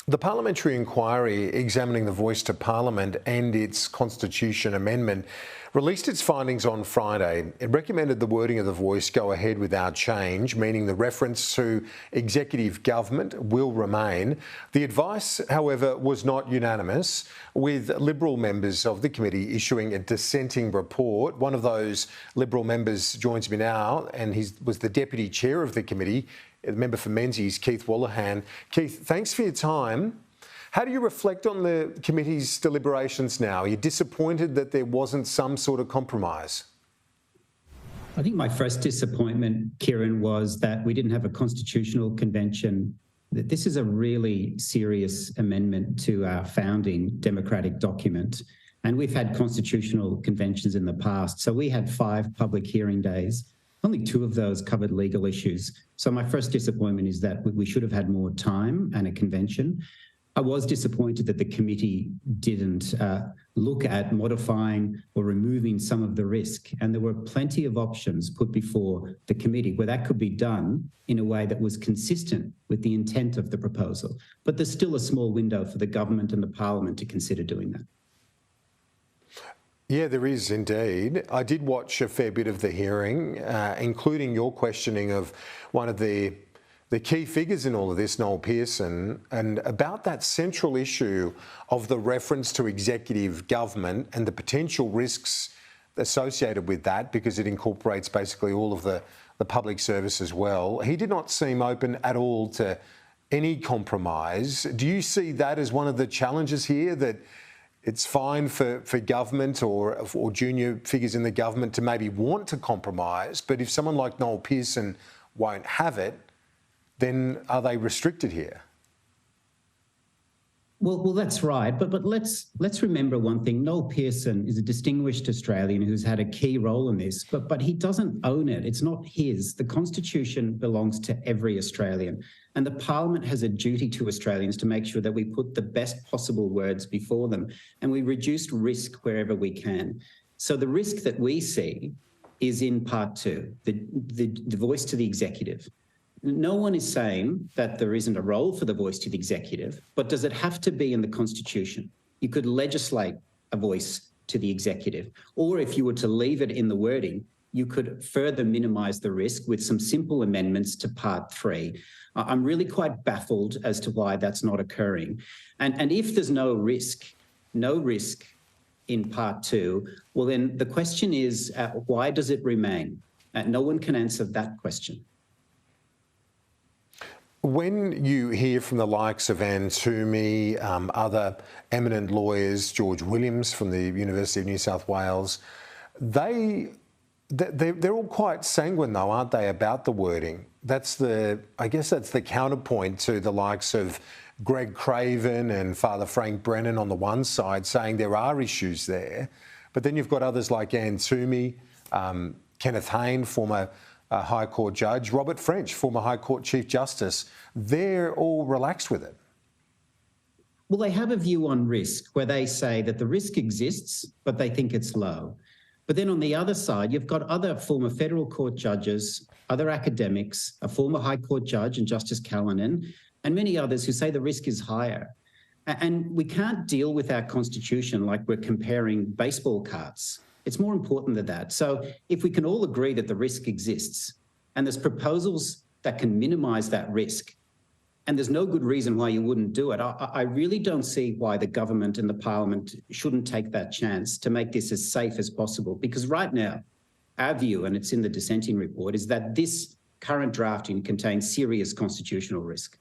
The parliamentary inquiry examining the Voice to Parliament and its constitution amendment released its findings on Friday. It recommended the wording of the Voice go ahead without change, meaning the reference to executive government will remain. The advice, however, was not unanimous, with Liberal members of the committee issuing a dissenting report. One of those Liberal members joins me now, and he was the deputy chair of the committee, the member for Menzies, Keith Wolahan. Keith, thanks for your time. How do you reflect on the committee's deliberations now? Are you disappointed that there wasn't some sort of compromise? I think my first disappointment, Kieran, was that we didn't have a constitutional convention. That this is a really serious amendment to our founding democratic document. And we've had constitutional conventions in the past. So we had 5 public hearing days. Only 2 of those covered legal issues. So my first disappointment is that we should have had more time and a convention. I was disappointed that the committee didn't look at modifying or removing some of the risk. And there were plenty of options put before the committee where that could be done in a way that was consistent with the intent of the proposal. But there's still a small window for the government and the parliament to consider doing that. Yeah, there is indeed. I did watch a fair bit of the hearing, including your questioning of one of the key figures in all of this, Noel Pearson, and about that central issue of the reference to executive government and the potential risks associated with that, because it incorporates basically all of the public service as well. He did not seem open at all to any compromise. Do you see that as one of the challenges here, that it's fine for government or junior figures in the government to maybe want to compromise, but if someone like Noel Pearson won't have it, then are they restricted here? Well, that's right. But let's remember one thing. Noel Pearson is a distinguished Australian who's had a key role in this, but he doesn't own it. It's not his. The Constitution belongs to every Australian. And the Parliament has a duty to Australians to make sure that we put the best possible words before them and we reduce risk wherever we can. So the risk that we see is in part 2, the voice to the executive. No one is saying that there isn't a role for the voice to the executive, but does it have to be in the Constitution? You could legislate a voice to the executive, or if you were to leave it in the wording, you could further minimise the risk with some simple amendments to Part 3. I'm really quite baffled as to why that's not occurring. And if there's no risk in Part 2, well then the question is, why does it remain? No one can answer that question. When you hear from the likes of Anne Toomey, other eminent lawyers, George Williams from the University of New South Wales, they're all quite sanguine though, aren't they, about the wording? I guess that's the counterpoint to the likes of Greg Craven and Father Frank Brennan on the one side, saying there are issues there. But then you've got others like Anne Toomey, Kenneth Hayne, former High Court judge, Robert French, former High Court Chief Justice. They're all relaxed with it. Well, they have a view on risk where they say that the risk exists, but they think it's low. But then on the other side, you've got other former federal court judges, other academics, a former High Court judge and Justice Callanan, and many others who say the risk is higher. And we can't deal with our Constitution like we're comparing baseball cards. It's more important than that. So if we can all agree that the risk exists and there's proposals that can minimise that risk, and there's no good reason why you wouldn't do it, I really don't see why the government and the parliament shouldn't take that chance to make this as safe as possible. Because right now, our view, and it's in the dissenting report, is that this current drafting contains serious constitutional risk.